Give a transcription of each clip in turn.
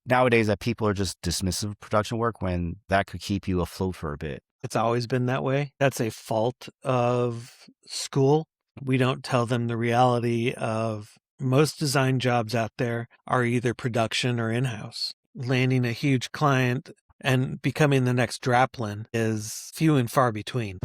nowadays that people are just dismissive of production work when that could keep you afloat for a bit. It's always been that way. That's a fault of school. We don't tell them the reality of most design jobs out there are either production or in-house. Landing a huge client and becoming the next Draplin is few and far between.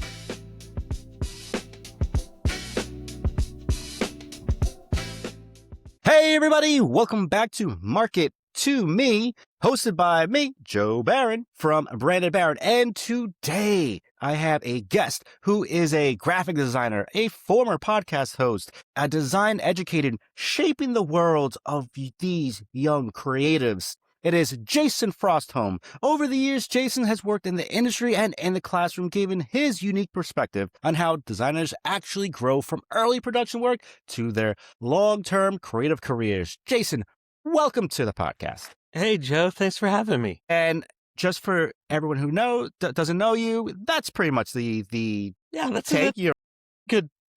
Hey everybody, welcome back to Market to Me, hosted by me, Joe Barron from Brandon Barron. And today I have a guest who is a graphic designer, a former podcast host, a design educator shaping the world of these young creatives. It is Jason Frostholm. Over the years, Jason has worked in the industry and in the classroom, giving his unique perspective on how designers actually grow from early production work to their long-term creative careers. Jason, welcome to the podcast. Hey, Joe, thanks for having me. And just for everyone who doesn't know you, that's pretty much the that's take.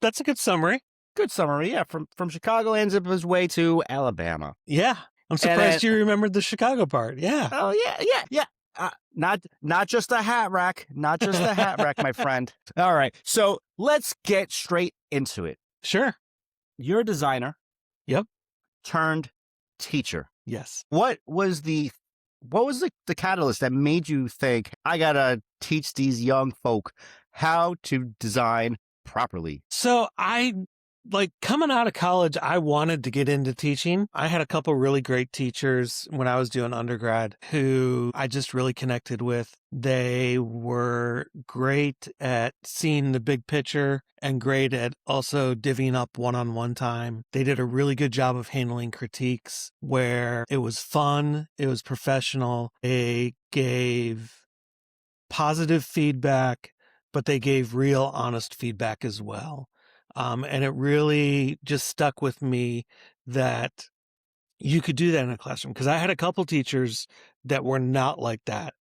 That's a good summary. Good summary, yeah. From Chicago, ends up his way to Alabama. Yeah. I'm surprised you remembered the Chicago part. Yeah. Oh, yeah. Not just a hat rack. Not just a hat rack, my friend. All right. So let's get straight into it. Sure. You're a designer. Yep. Turned teacher. Yes. What was the catalyst that made you think, I got to teach these young folk how to design properly? So coming out of college, I wanted to get into teaching. I had a couple really great teachers when I was doing undergrad who I just really connected with. They were great at seeing the big picture and great at also divvying up one-on-one time. They did a really good job of handling critiques where it was fun, it was professional. They gave positive feedback, but they gave real honest feedback as well. And it really just stuck with me that you could do that in a classroom. Because I had a couple teachers that were not like that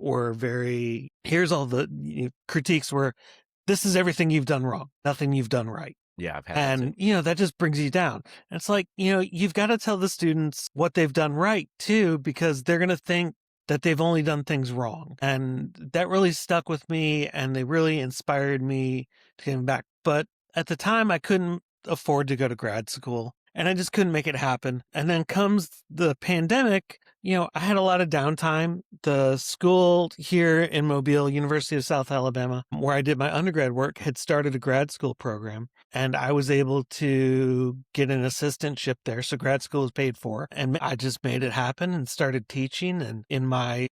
were very, here's all the critiques were, this is everything you've done wrong, nothing you've done right. Yeah, I've had that too. That just brings you down. And it's like, you've got to tell the students what they've done right too, because they're going to think that they've only done things wrong. And that really stuck with me, and they really inspired me to come back. But at the time, I couldn't afford to go to grad school, and I just couldn't make it happen. And then comes the pandemic. I had a lot of downtime. The school here in Mobile, University of South Alabama, where I did my undergrad work, had started a grad school program, and I was able to get an assistantship there. So grad school was paid for, and I just made it happen and started teaching. And in my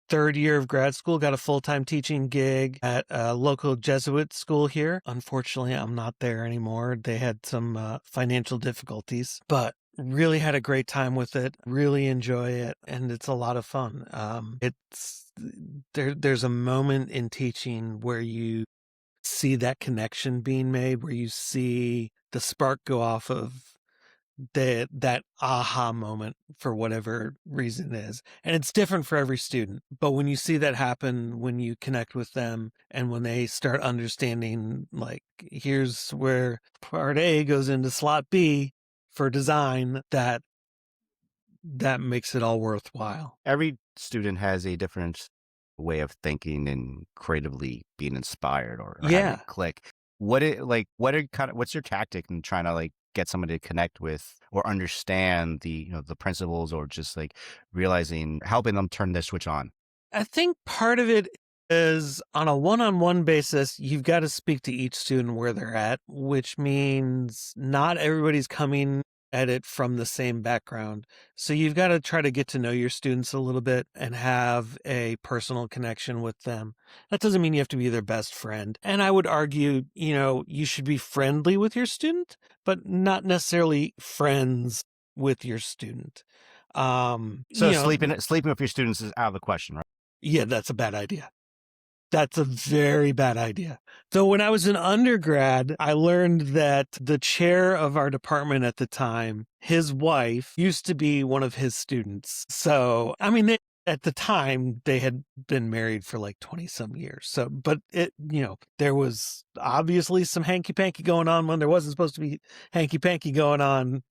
third year of grad school, got a full-time teaching gig at a local Jesuit school here. Unfortunately, I'm not there anymore. They had some financial difficulties, but really had a great time with it, really enjoy it, and it's a lot of fun. There's a moment in teaching where you see that connection being made, where you see the spark go off of that aha moment for whatever reason is. And it's different for every student. But when you see that happen, when you connect with them and when they start understanding, like, here's where part A goes into slot B for design, that makes it all worthwhile. Every student has a different way of thinking and creatively being inspired or having it click. What's your tactic in trying to get somebody to connect with or understand the principles, or just helping them turn their switch on? I think part of it is on a one-on-one basis, you've got to speak to each student where they're at, which means not everybody's coming at it from the same background. So you've got to try to get to know your students a little bit and have a personal connection with them. That doesn't mean you have to be their best friend. And I would argue, you should be friendly with your student, but not necessarily friends with your student. Sleeping with your students is out of the question, right? Yeah, that's a bad idea. That's a very bad idea. So when I was an undergrad, I learned that the chair of our department at the time, his wife, used to be one of his students. So, at the time, they had been married for 20 some years. So, but there was obviously some hanky panky going on when there wasn't supposed to be hanky panky going on,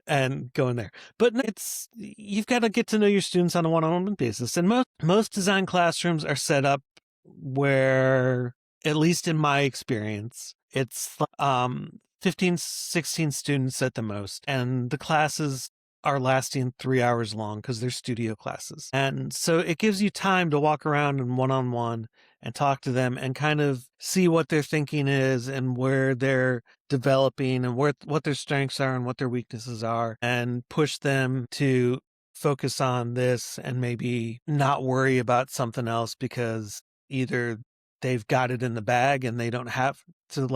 and go in there. But you've got to get to know your students on a one-on-one basis. And most design classrooms are set up where, at least in my experience, it's 15, 16 students at the most. And the classes are lasting 3 hours long because they're studio classes. And so it gives you time to walk around and one-on-one and talk to them and kind of see what their thinking is and where they're developing and what their strengths are and what their weaknesses are, and push them to focus on this and maybe not worry about something else because either they've got it in the bag and they don't have to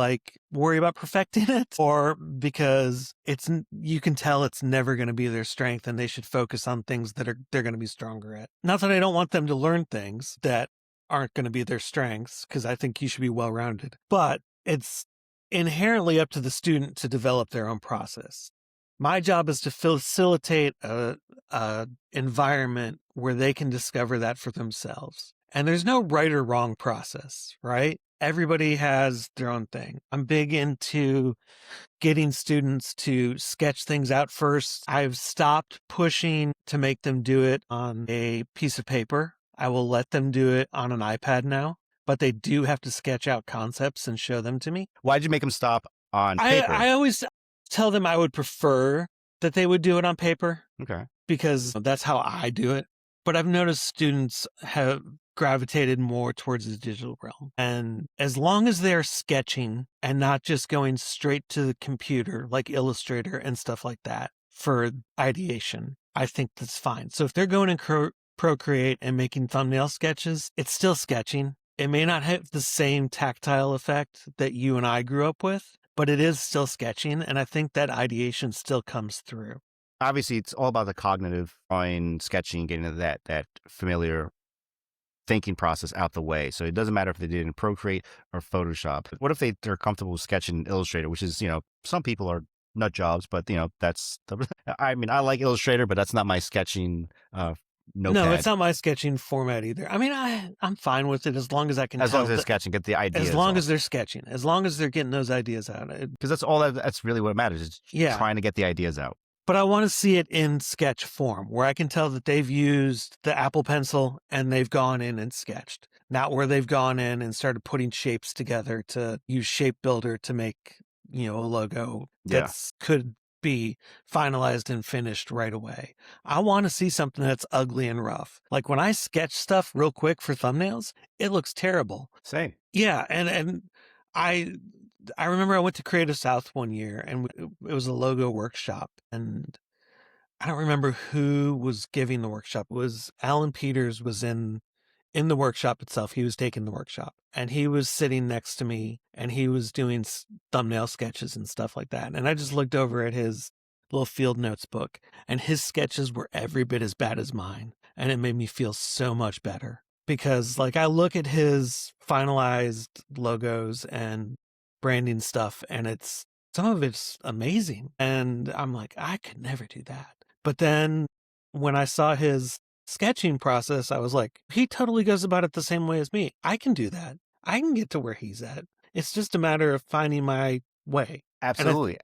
worry about perfecting it, or because you can tell it's never going to be their strength and they should focus on things that they're going to be stronger at. Not that I don't want them to learn things that aren't going to be their strengths, because I think you should be well-rounded, but it's inherently up to the student to develop their own process. My job is to facilitate a environment where they can discover that for themselves. And there's no right or wrong process, right? Everybody has their own thing. I'm big into getting students to sketch things out first. I've stopped pushing to make them do it on a piece of paper. I will let them do it on an iPad now, but they do have to sketch out concepts and show them to me. Why'd you make them stop on paper? I always tell them I would prefer that they would do it on paper. Okay. Because that's how I do it. But I've noticed students have gravitated more towards the digital realm. And as long as they're sketching and not just going straight to the computer, like Illustrator and stuff like that for ideation, I think that's fine. So if they're going in Procreate and making thumbnail sketches, it's still sketching. It may not have the same tactile effect that you and I grew up with, but it is still sketching. And I think that ideation still comes through. Obviously, it's all about the cognitive drawing, sketching, getting to that familiar thinking process out the way. So it doesn't matter if they did it in Procreate or Photoshop. What if they're comfortable with sketching Illustrator, which is, some people are nut jobs, but that's I mean, I like Illustrator, but that's not my sketching notepad. No, it's not my sketching format either. I mean, I'm fine with it as long as I can. As long as they're sketching, get the ideas. As long as they're sketching, as long as they're getting those ideas out. Because that's really what matters. Is trying to get the ideas out. But I want to see it in sketch form, where I can tell that they've used the Apple Pencil and they've gone in and sketched. Not where they've gone in and started putting shapes together to use Shape Builder to make, a logo that could be finalized and finished right away. I want to see something that's ugly and rough. Like when I sketch stuff real quick for thumbnails, it looks terrible. Same. Yeah, and I remember I went to Creative South one year, and it was a logo workshop, and I don't remember who was giving the workshop. It was Alan Peters was in the workshop itself. He was taking the workshop, and he was sitting next to me, and he was doing thumbnail sketches and stuff like that. And I just looked over at his little field notes book, and his sketches were every bit as bad as mine, and it made me feel so much better. Because I look at his finalized logos and branding stuff, and some of it's amazing, and I'm like, I could never do that. But then when I saw his sketching process, I was like, he totally goes about it the same way as me. I can do that. I can get to where he's at. It's just a matter of finding my way. Absolutely.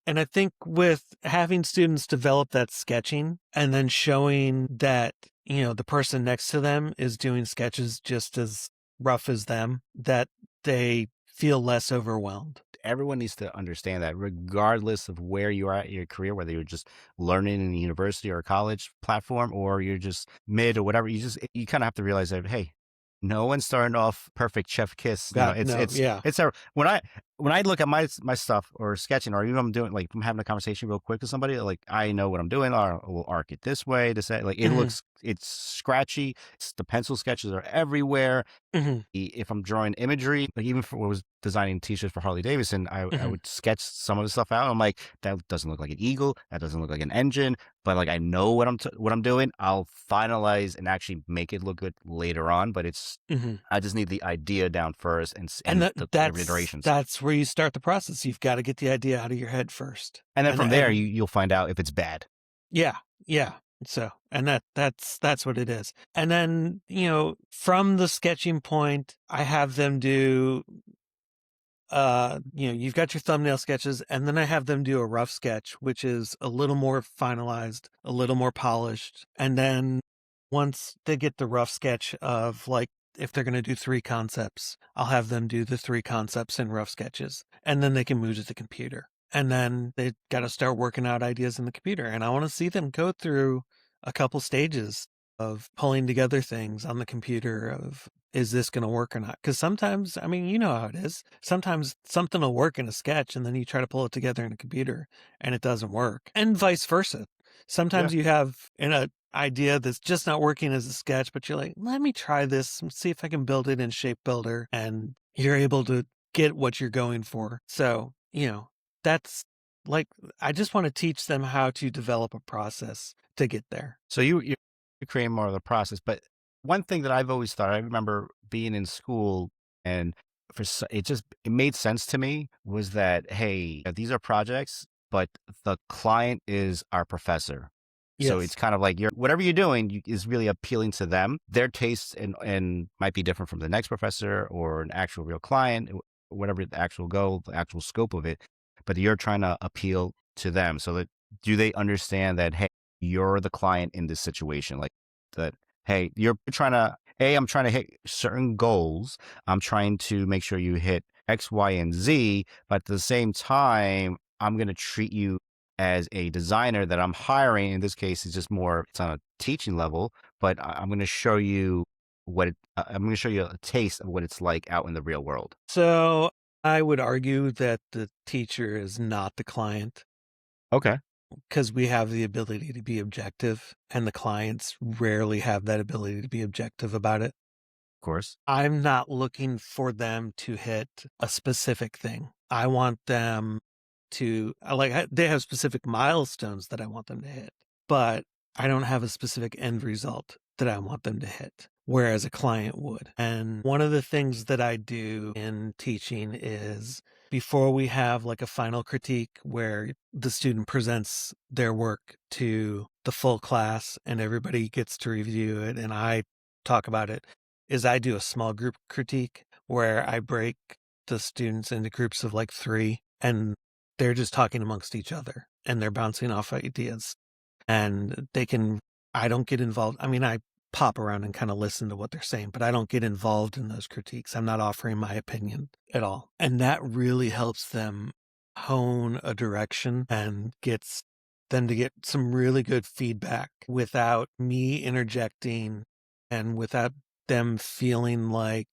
And I think with having students develop that sketching and then showing that the person next to them is doing sketches just as rough as them, that they feel less overwhelmed. Everyone needs to understand that regardless of where you are at in your career, whether you're just learning in a university or a college platform, or you're just mid or whatever, you kind of have to realize that, hey, no one's starting off perfect chef kiss. When I look at my stuff or sketching, or even I'm doing I'm having a conversation real quick with somebody, I know what I'm doing, or we'll arc it this way to say it's scratchy. The pencil sketches are everywhere. Mm-hmm. If I'm drawing imagery, even for what was designing t-shirts for Harley Davidson, I would sketch some of the stuff out. I'm like, that doesn't look like an eagle. That doesn't look like an engine. But I know what I'm doing. I'll finalize and actually make it look good later on. But I just need the idea down first and the iterations. That's where you start the process. You've got to get the idea out of your head first, and then from there you'll find out if it's bad. Yeah. So, and that's what it is. And then, from the sketching point, I have them do you've got your thumbnail sketches, and then I have them do a rough sketch, which is a little more finalized, a little more polished. And then once they get the rough sketch of like, if they're going to do 3 concepts, I'll have them do the 3 concepts in rough sketches, and then they can move to the computer. And then they got to start working out ideas in the computer. And I want to see them go through a couple stages of pulling together things on the computer of, is this going to work or not? Because sometimes, I mean, you know how it is. Sometimes something will work in a sketch and then you try to pull it together in a computer and it doesn't work, and vice versa. Sometimes you have an idea that's just not working as a sketch, but you're like, let me try this and see if I can build it in Shape Builder, and you're able to get what you're going for. So, that's like, I just want to teach them how to develop a process to get there. So you create more of the process. But one thing that I've always thought, I remember being in school, and it made sense to me, was that, hey, these are projects, but the client is our professor. So Yes. it's kind of like whatever you're doing is really appealing to them. Their tastes and might be different from the next professor or an actual real client, whatever the actual goal, the actual scope of it. But you're trying to appeal to them. So that, do they understand that, hey, you're the client in this situation? Like that, hey, I'm trying to hit certain goals. I'm trying to make sure you hit X, Y, and Z. But at the same time, I'm going to treat you as a designer that I'm hiring. In this case, it's on a teaching level, but I'm going to show you I'm going to show you a taste of what it's like out in the real world. So I would argue that the teacher is not the client, Okay. because we have the ability to be objective, and the clients rarely have that ability to be objective about it. Of course. I'm not looking for them to hit a specific thing. I want them to, they have specific milestones that I want them to hit, but I don't have a specific end result that I want them to hit, whereas a client would. And one of the things that I do in teaching is, before we have like a final critique where the student presents their work to the full class and everybody gets to review it and I talk about it, is I do a small group critique where I break the students into groups of like 3, and they're just talking amongst each other and they're bouncing off ideas, and I don't get involved. I mean, I pop around and kind of listen to what they're saying, but I don't get involved in those critiques. I'm not offering my opinion at all. And that really helps them hone a direction and gets them to get some really good feedback without me interjecting and without them feeling like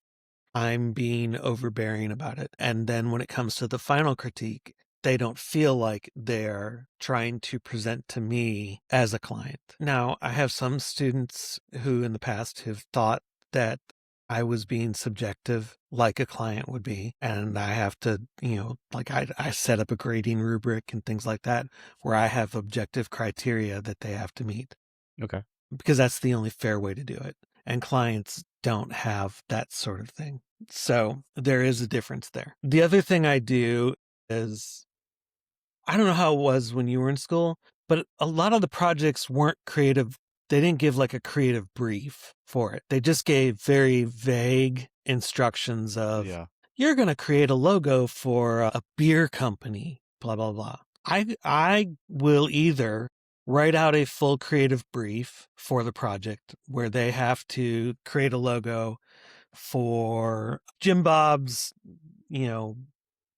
I'm being overbearing about it. And then when it comes to the final critique, they don't feel like they're trying to present to me as a client. Now, I have some students who in the past have thought that I was being subjective like a client would be. And I have to, I set up a grading rubric and things like that where I have objective criteria that they have to meet. Okay. Because that's the only fair way to do it. And clients don't have that sort of thing. So there is a difference there. The other thing I do is, I don't know how it was when you were in school, but a lot of the projects weren't creative. They didn't give like a creative brief for it. They just gave very vague instructions of, you're going to create a logo for a beer company, blah, blah, blah. I will either write out a full creative brief for the project where they have to create a logo for Jim Bob's,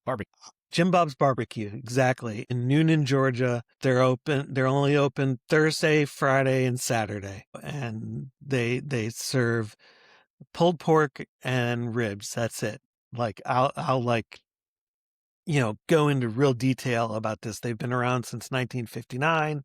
Barbie. Jim Bob's Barbecue, exactly. In Noonan, Georgia. They're only open Thursday, Friday, and Saturday. And they serve pulled pork and ribs. That's it. Like I'll go into real detail about this. They've been around since 1959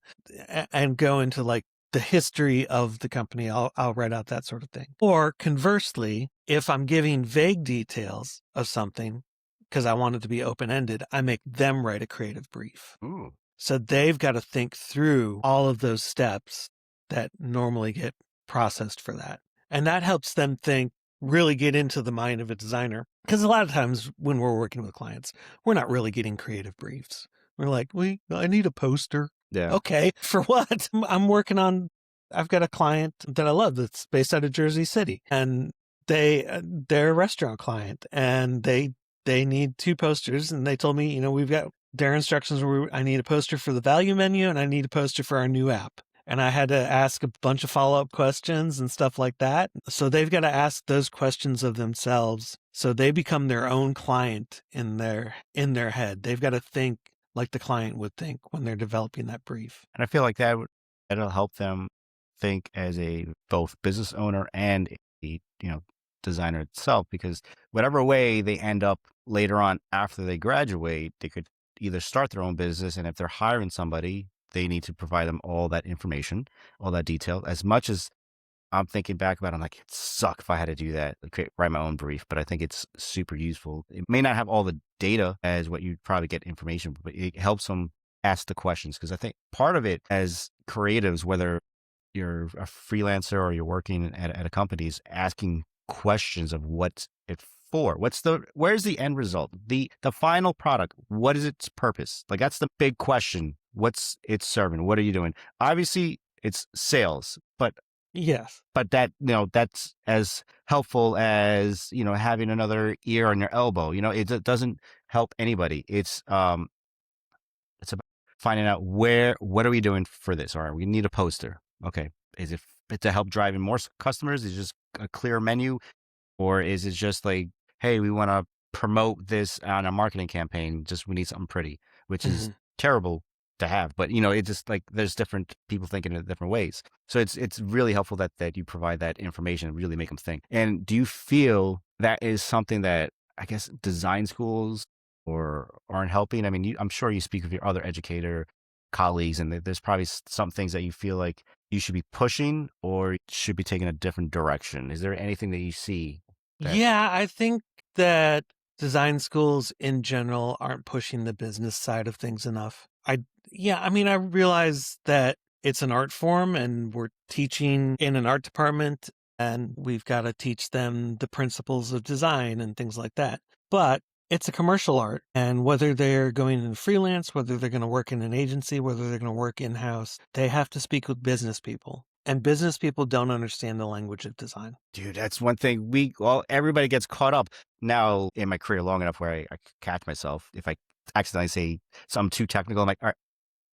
and go into like the history of the company. I'll write out that sort of thing. Or conversely, if I'm giving vague details of something, because I want it to be open-ended, I make them write a creative brief. Ooh. So they've got to think through all of those steps that normally get processed for that. And that helps them really get into the mind of a designer. Because a lot of times when we're working with clients, we're not really getting creative briefs. We're like, I need a poster. Yeah. Okay, for what? I've got a client that I love that's based out of Jersey City. And they're a restaurant client, and they they need 2 posters. And they told me, we've got their instructions where I need a poster for the value menu and I need a poster for our new app. And I had to ask a bunch of follow-up questions and stuff like that. So they've got to ask those questions of themselves. So they become their own client in their head. They've got to think like the client would think when they're developing that brief. And I feel like that'll help them think as a both business owner and a designer itself, because whatever way they end up later on after they graduate, they could either start their own business, and if they're hiring somebody, they need to provide them all that information, all that detail. As much as I'm thinking back about it, I'm like, it'd suck if I had to do that, write my own brief, but I think it's super useful. It may not have all the data as what you'd probably get information, but it helps them ask the questions. Because I think part of it as creatives, whether you're a freelancer or you're working at a company, is asking questions of what's it for? Where's the end result? The final product, what is its purpose? Like, that's the big question. What's it serving? What are you doing? Obviously it's sales, but yes, that, that's as helpful as, having another ear on your elbow. It doesn't help anybody. It's about finding out what are we doing for this? All right, we need a poster. Okay. Is it to help drive in more customers? Is it just a clear menu? Or is it just like, hey, we want to promote this on a marketing campaign, we need something pretty, which is terrible to have. But, it's just like there's different people thinking in different ways. So it's really helpful that you provide that information and really make them think. And do you feel that is something that, I guess, design schools aren't helping? I mean, I'm sure you speak with your other educator colleagues, and there's probably some things that you feel like you should be pushing or should be taking a different direction. Is there anything that you see? Yeah, I think that design schools in general aren't pushing the business side of things enough. I realize that it's an art form and we're teaching in an art department and we've got to teach them the principles of design and things like that. But it's a commercial art, and whether they're going in freelance, whether they're going to work in an agency, whether they're going to work in-house, they have to speak with business people. And business people don't understand the language of design. Dude, that's one thing everybody gets caught up now in my career long enough where I catch myself. If I accidentally say something too technical, I'm like, all right,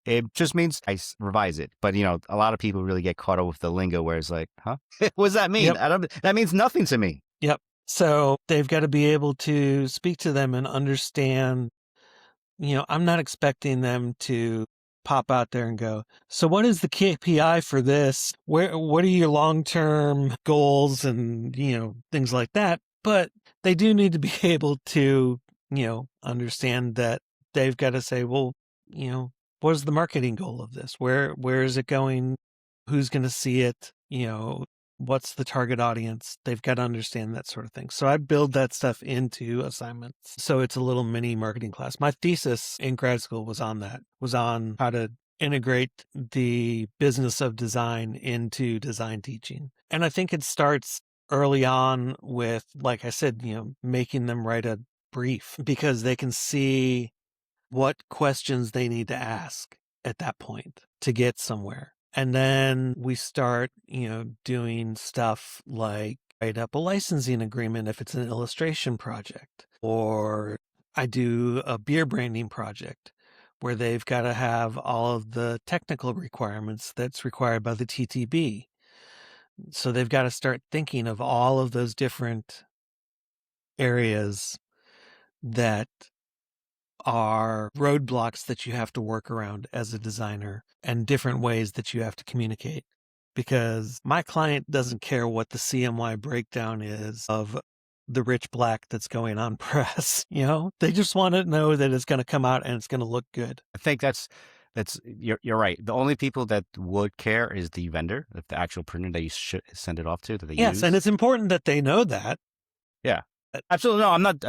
it just means I revise it. But, a lot of people really get caught up with the lingo where it's like, huh? What does that mean? Yep. That means nothing to me. Yep. So they've got to be able to speak to them and understand, I'm not expecting them to pop out there and go, so what is the KPI for this? What are your long-term goals and, things like that? But they do need to be able to, understand that they've got to say, well, what is the marketing goal of this? Where is it going? Who's going to see it? What's the target audience? They've got to understand that sort of thing. So I build that stuff into assignments. So it's a little mini marketing class. My thesis in grad school was on how to integrate the business of design into design teaching. And I think it starts early on with, like I said, making them write a brief because they can see what questions they need to ask at that point to get somewhere. And then we start, doing stuff like write up a licensing agreement if it's an illustration project, or I do a beer branding project where they've got to have all of the technical requirements that's required by the TTB. So they've got to start thinking of all of those different areas that are roadblocks that you have to work around as a designer and different ways that you have to communicate. Because my client doesn't care what the CMY breakdown is of the rich black that's going on press. They just want to know that it's going to come out and it's going to look good. I think you're right. The only people that would care is the vendor, the actual printer that you should send it off to, that they use. Yes, and it's important that they know that. Yeah. Absolutely. No, I'm not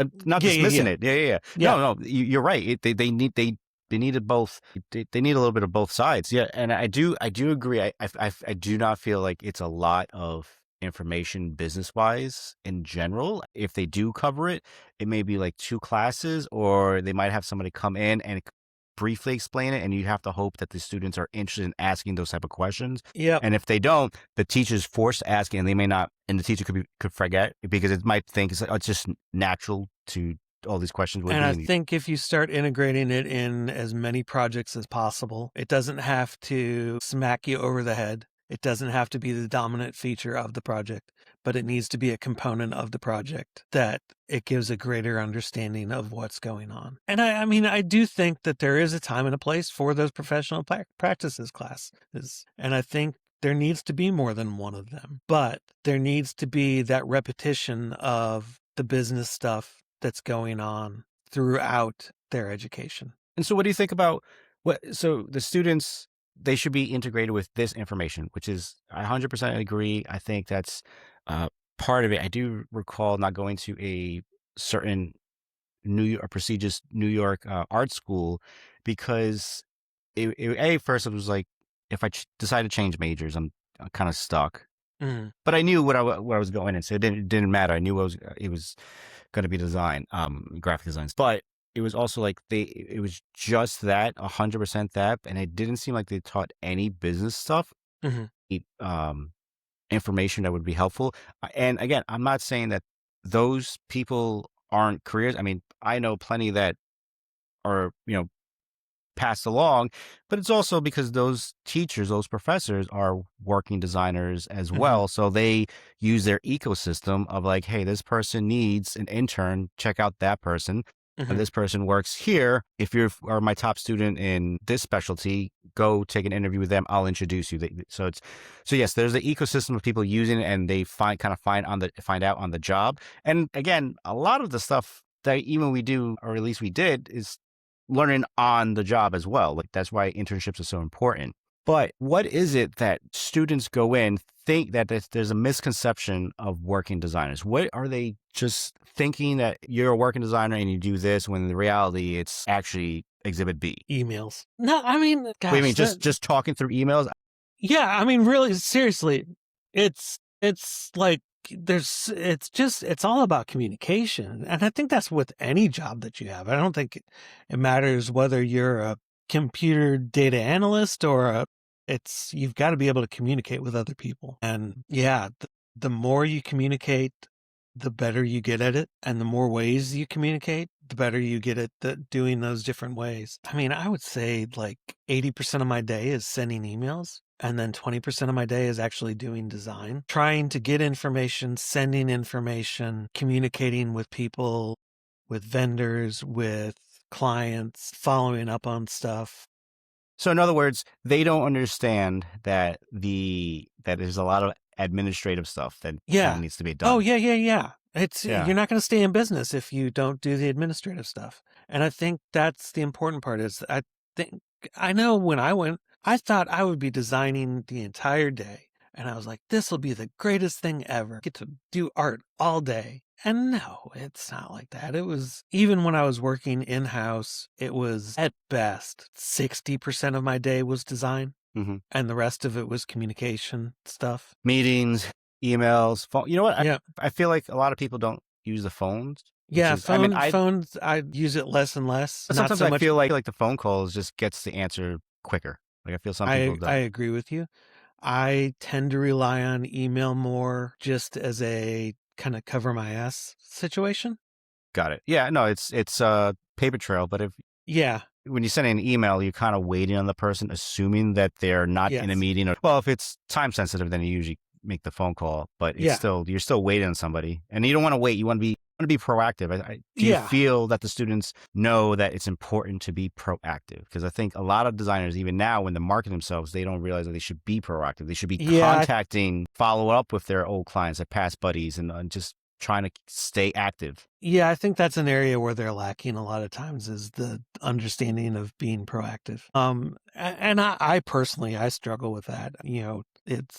dismissing it. Yeah. No, you're right. They needed both. They need a little bit of both sides. Yeah. And I do agree. I do not feel like it's a lot of information business wise in general. If they do cover it, it may be like 2 classes, or they might have somebody come in and briefly explain it, and you have to hope that the students are interested in asking those type of questions. Yeah. And if they don't, the teacher's forced to ask it, and they may not, and the teacher could forget because it might think it's just natural to all these questions would And be. I think if you start integrating it in as many projects as possible, it doesn't have to smack you over the head. It doesn't have to be the dominant feature of the project, but it needs to be a component of the project that it gives a greater understanding of what's going on. And I mean, I do think that there is a time and a place for those professional practices classes. And I think there needs to be more than one of them, but there needs to be that repetition of the business stuff that's going on throughout their education. And so what do you think about so the students, they should be integrated with this information, which is, I 100% agree. I think that's part of it. I do recall not going to a certain a prestigious New York art school because first it was like, if I decide to change majors, I'm kind of stuck. Mm-hmm. But I knew what I was going in, so it didn't matter. I knew it was going to be design, graphic designs. But it was also like it was just that, 100% that, and it didn't seem like they taught any business stuff, information that would be helpful. And again, I'm not saying that those people aren't careers. I mean, I know plenty that are, passed along, but it's also because those teachers, those professors are working designers as well. So they use their ecosystem of like, hey, this person needs an intern, check out that person. This person works here. If you are my top student in this specialty, go take an interview with them. I'll introduce you. So yes, there's the ecosystem of people using it, and they find out on the job. And again, a lot of the stuff that even we do, or at least we did, is learning on the job as well. Like, that's why internships are so important. But what is it that students go in, think that there's a misconception of working designers? What are they just thinking, that you're a working designer and you do this, when in reality it's actually exhibit B? Emails. No, I mean, gosh. What do you mean, just talking through emails? Yeah, I mean, really, seriously, it's like it's all about communication. And I think that's with any job that you have. I don't think it matters whether you're a computer data analyst or you've got to be able to communicate with other people. And yeah, the more you communicate, the better you get at it. And the more ways you communicate, the better you get at doing those different ways. I mean, I would say like 80% of my day is sending emails. And then 20% of my day is actually doing design, trying to get information, sending information, communicating with people, with vendors, with clients, following up on stuff. So in other words, they don't understand that there's a lot of administrative stuff that kind of needs to be done. Oh, yeah. You're not going to stay in business if you don't do the administrative stuff. And I think that's the important part. Is I know when I went, I thought I would be designing the entire day. And I was like, this will be the greatest thing ever. I get to do art all day. And no, it's not like that. It was, even when I was working in-house, it was at best 60% of my day was design. And the rest of it was communication stuff. Meetings, emails, phone. You know what? Yeah. I feel like a lot of people don't use the phones. Phones, I use it less and less. But sometimes I feel like the phone calls just gets the answer quicker. Like, I feel some people don't. I agree with you. I tend to rely on email more, just as a kind of cover my ass situation. Got it. Yeah, no, it's a paper trail, but when you send an email, you're kind of waiting on the person, assuming that they're not in a meeting. Well, if it's time sensitive, then you usually make the phone call, but you're still waiting on somebody, and you don't want to wait. You want to be proactive. Do you feel that the students know that it's important to be proactive? Because I think a lot of designers, even now, when they market themselves, they don't realize that they should be proactive. They should be contacting, follow up with their old clients, their past buddies, and just trying to stay active. Yeah, I think that's an area where they're lacking a lot of times, is the understanding of being proactive. And I personally, I struggle with that.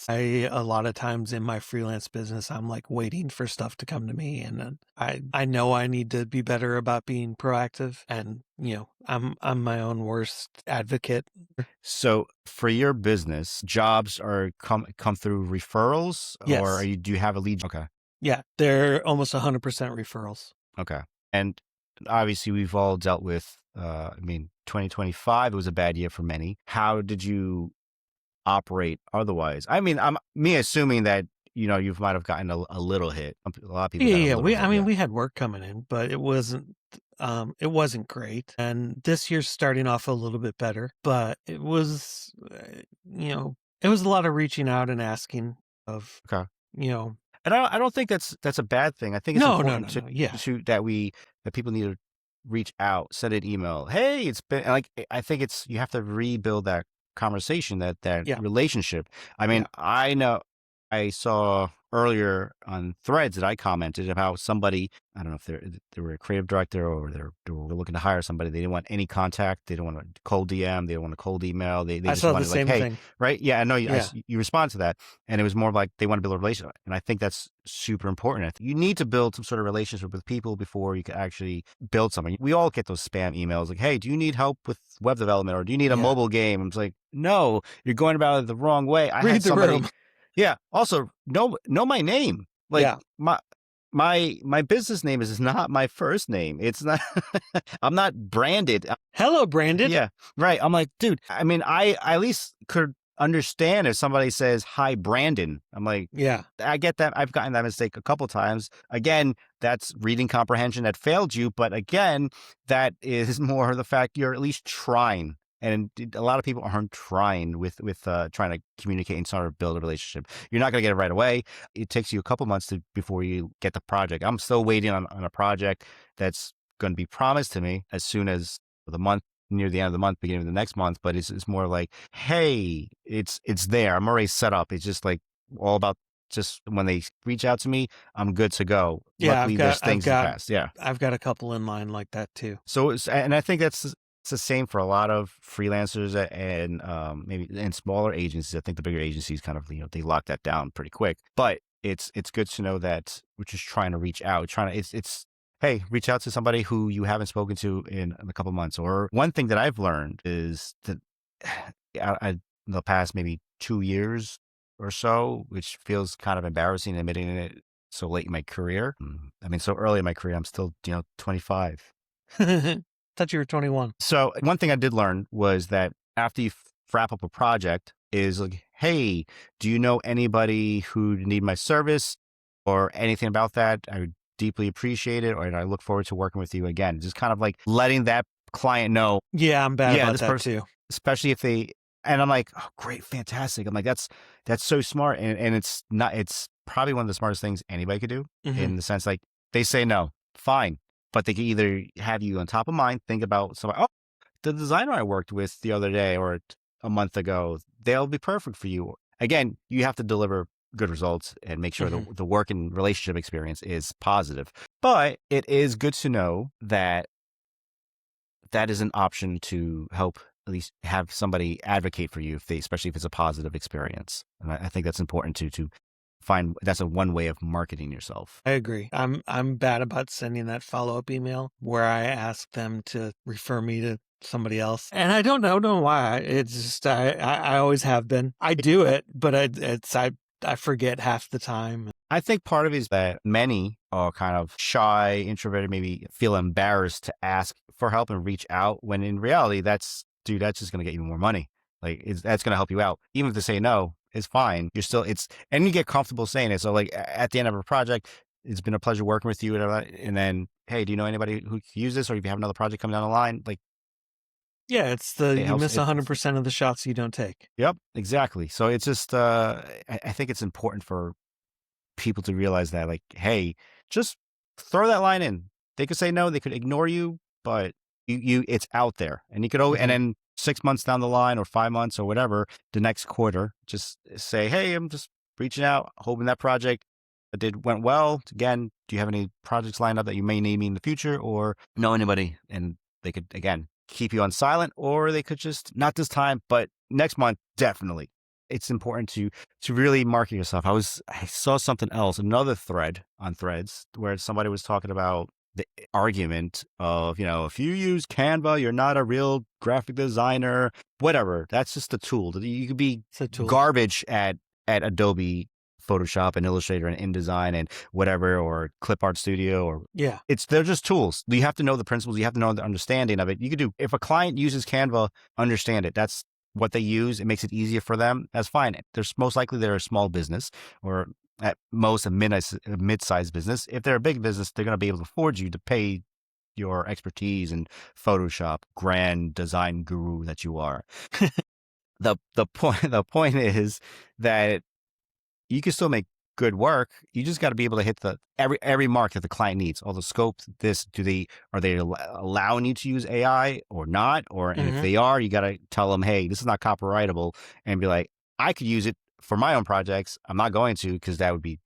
A lot of times in my freelance business, I'm like waiting for stuff to come to me, and I know I need to be better about being proactive, and I'm my own worst advocate. So for your business, jobs are come through referrals, or do you have a lead? Okay. Yeah, they're almost 100% referrals. Okay. And obviously we've all dealt with, 2025, it was a bad year for many. How did you operate otherwise? I mean, I'm assuming that you might have gotten a little hit. A lot of people got a Yeah, little we hit. I mean Yeah. we had work coming in, but it wasn't great. And this year's starting off a little bit better, but it was it was a lot of reaching out and asking of, Okay. you know, And I don't think that's a bad thing. I think it's no, no, important no, no. Yeah. that people need to reach out, send an email. Hey, it's been like I think it's you have to rebuild that conversation, that Yeah. relationship. I mean, Yeah. I know I saw earlier on threads that I commented about somebody. I don't know if they were a creative director or they were looking to hire somebody. They didn't want any contact. They didn't want a cold DM. They didn't want a cold email. They I just saw the wanted like, same hey, thing. right? Yeah, I know Yeah. you respond to that. And it was more like they want to build a relationship. And I think that's super important. I think you need to build some sort of relationship with people before you can actually build something. We all get those spam emails like, hey, do you need help with web development or do you need a Yeah. mobile game? It's like, no, you're going about it the wrong way. I Read had the somebody, room. yeah. Also, know my name. Like Yeah. my business name is not my first name. It's not, I'm not branded. Hello, Brandon. Yeah, right. I'm like, dude, I mean, I at least could understand if somebody says, hi, Brandon. I'm like, Yeah. I get that. I've gotten that mistake a couple times. Again, that's reading comprehension that failed you. But again, that is more the fact you're at least trying. And a lot of people aren't trying with trying to communicate and sort of build a relationship. You're not going to get it right away. It takes you a couple months before you get the project. I'm still waiting on a project that's going to be promised to me as soon as the month, near the end of the month, beginning of the next month. But it's more like, hey, it's there. I'm already set up. It's just like all about just when they reach out to me, I'm good to go. Yeah, Luckily, there's things in the past. Yeah. I've got a couple in line like that too. So and I think it's the same for a lot of freelancers and maybe in smaller agencies. I think the bigger agencies kind of they lock that down pretty quick. But it's good to know that we're just trying to reach out, it's hey, reach out to somebody who you haven't spoken to in a couple months. Or one thing that I've learned is that in the past maybe 2 years or so, which feels kind of embarrassing admitting it so late in my career. I mean, so early in my career, I'm still 25. Thought you were 21. So one thing I did learn was that after you wrap up a project is like, hey, do you know anybody who need my service or anything about that? I would deeply appreciate it. Or I look forward to working with you again. Just kind of like letting that client know. Yeah, I'm bad about this that person, too. especially if they, and I'm like, oh, great, fantastic. I'm like, that's so smart. And it's probably one of the smartest things anybody could do in the sense like they say no, fine. But they can either have you on top of mind, think about somebody, oh, the designer I worked with the other day or a month ago, they'll be perfect for you. Again, you have to deliver good results and make sure the work and relationship experience is positive. But it is good to know that is an option to help at least have somebody advocate for you, especially if it's a positive experience. And I think that's important to find. That's one way of marketing yourself. I agree. I'm bad about sending that follow-up email where I ask them to refer me to somebody else. And I don't know why. It's just I always have been. I do it, but I forget half the time. I think part of it is that many are kind of shy, introverted, maybe feel embarrassed to ask for help and reach out when in reality, that's just going to get you more money. Like that's going to help you out. Even if they say no, it's fine. And you get comfortable saying it. So like at the end of a project, it's been a pleasure working with you. And then, hey, do you know anybody who can use this? Or if you have another project coming down the line, like, yeah, it's you miss 100% of the shots you don't take. Yep, exactly. So it's just, I think it's important for people to realize that, like, hey, just throw that line in. They could say no, they could ignore you, but it's out there, and you could and then 6 months down the line or 5 months or whatever, the next quarter, just say, hey, I'm just reaching out, hoping that project went well. Again, do you have any projects lined up that you may need me in the future or know anybody? And they could, again, keep you on silent, or they could just not this time, but next month, definitely. It's important to really market yourself. I saw something else, another thread on Threads where somebody was talking about the argument of, if you use Canva, you're not a real graphic designer, whatever. That's just a tool. You could be garbage at Adobe Photoshop and Illustrator and InDesign and whatever, or Clip Art Studio, or they're just tools. You have to know the principles. You have to know the understanding of it. You could do, if a client uses Canva, understand it. That's what they use, it makes it easier for them. That's fine. There's most likely they're a small business or at most a mid-sized business. If they're a big business, they're going to be able to afford you to pay your expertise in Photoshop, grand design guru that you are. The point is that you can still make good work. You just got to be able to hit the every mark that the client needs. All the scope. Are they allowing you to use AI or not? And if they are, you got to tell them, hey, this is not copyrightable, and be like, I could use it for my own projects. I'm not going to, because that would be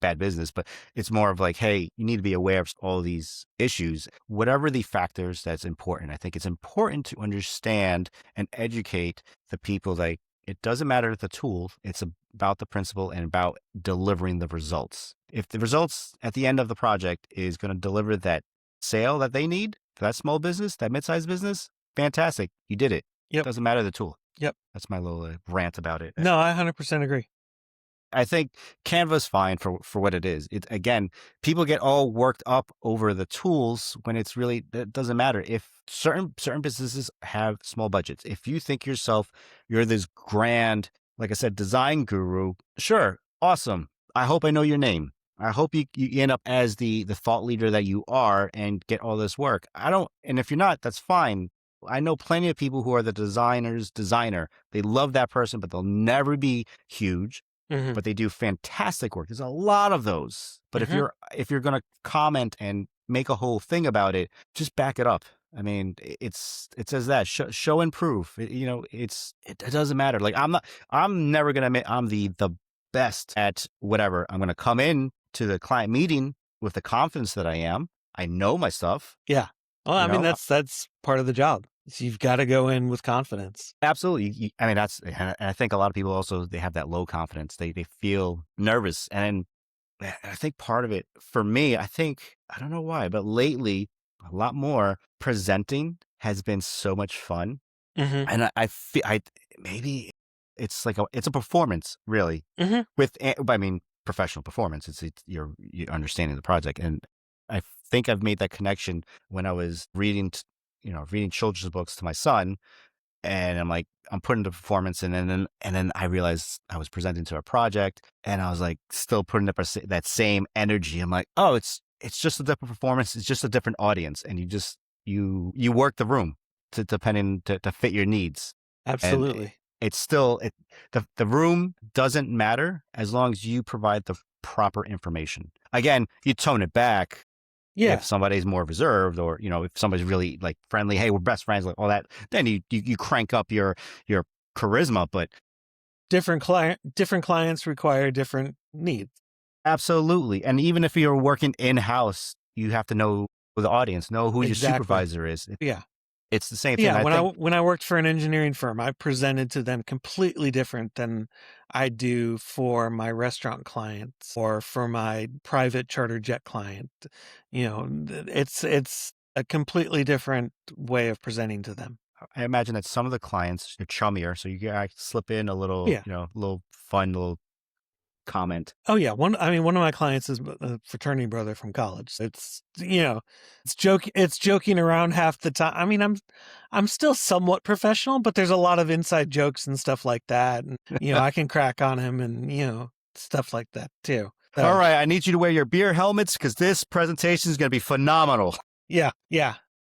bad business. But it's more of like, hey, you need to be aware of all these issues. Whatever the factors that's important, I think it's important to understand and educate the people. Like, it doesn't matter the tool. It's about the principle and about delivering the results. If the results at the end of the project is going to deliver that sale that they need for that small business, that mid-sized business, fantastic. You did it. Yep. Doesn't matter the tool. Yep. That's my little rant about it. No, I 100% agree. I think Canva's fine for what it is. Again, people get all worked up over the tools when it doesn't matter. If certain businesses have small budgets, if you think you're this grand, like I said, design guru, sure, awesome. I hope I know your name. I hope you end up as the thought leader that you are and get all this work. And if you're not, that's fine. I know plenty of people who are the designer. They love that person, but they'll never be huge. But they do fantastic work. There's a lot of those. But if you're going to comment and make a whole thing about it, just back it up. I mean, it says that show and prove. It doesn't matter. Like, I'm never going to admit I'm the best at whatever. I'm going to come in to the client meeting with the confidence that I am. I know my stuff. Yeah. Well, I mean, that's part of the job. So you've got to go in with confidence. Absolutely. I mean, and I think a lot of people also, they have that low confidence. They feel nervous. And I think part of it for me, I don't know why, but lately a lot more presenting has been so much fun. And I feel maybe it's like it's a performance, really, professional performance. It's you're understanding the project. And I think I've made that connection when I was reading children's books to my son, and I'm putting the performance in, and then I realized I was presenting to a project, and I was like still putting up that same energy. I'm like, oh, it's just a different performance. It's just a different audience, and you work the room to fit your needs. Absolutely. And it's still the room doesn't matter as long as you provide the proper information. Again, you tone it back. Yeah. If somebody's more reserved, or if somebody's really like friendly, hey, we're best friends, like all that, then you crank up your charisma. But different clients require different needs. Absolutely. And even if you're working in-house, you have to know the audience, know who your supervisor is. Yeah. It's the same thing. Yeah, when I worked for an engineering firm, I presented to them completely different than I do for my restaurant clients or for my private charter jet client. It's a completely different way of presenting to them. I imagine that some of the clients are chummier, so you can slip in a little, little fun little comment. Oh yeah, one of my clients is a fraternity brother from college. It's it's joking around half the time. I mean, I'm still somewhat professional, but there's a lot of inside jokes and stuff like that, and I can crack on him and stuff like that too. All right, I need you to wear your beer helmets because this presentation is going to be phenomenal. Yeah,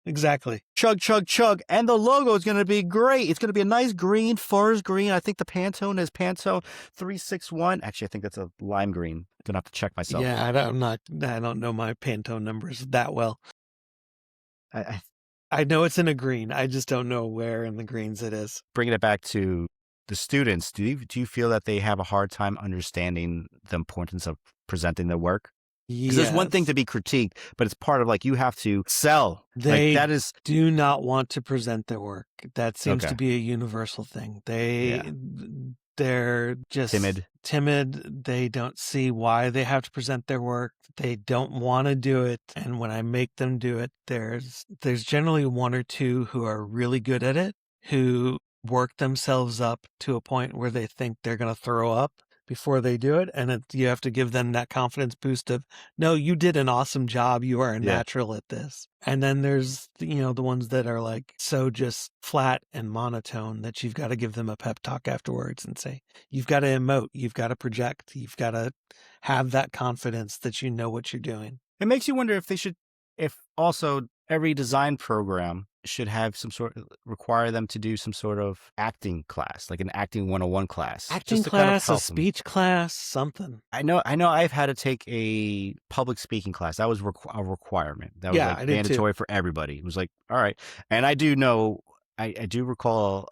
exactly. Chug, chug, chug. And the logo is going to be great. It's going to be a nice green, forest green. I think the Pantone is Pantone 361. Actually, I think that's a lime green. Gonna have to check myself. Yeah, I don't know my Pantone numbers that well. I know it's in a green. I just don't know where in the greens it is. Bringing it back to the students, do you feel that they have a hard time understanding the importance of presenting their work? Because there's one thing to be critiqued, but it's part of you have to sell. They do not want to present their work. That seems to be a universal thing. They're just timid. They don't see why they have to present their work. They don't want to do it. And when I make them do it, there's generally one or two who are really good at it, who work themselves up to a point where they think they're going to throw up. before they do it. And you have to give them that confidence boost of, no, you did an awesome job. You are a Yeah. natural at this. And then there's, the ones that are like so just flat and monotone that you've got to give them a pep talk afterwards and say, you've got to emote, you've got to project, you've got to have that confidence that you know what you're doing. It makes you wonder if also every design program should have require them to do some sort of acting class, like an acting 101 class. Acting just to kind of class, a help them. speech class, something. I know I've had to take a public speaking class. That was a requirement. That was Yeah, like I did too. mandatory for everybody. It was like, all right. And I do know, I do recall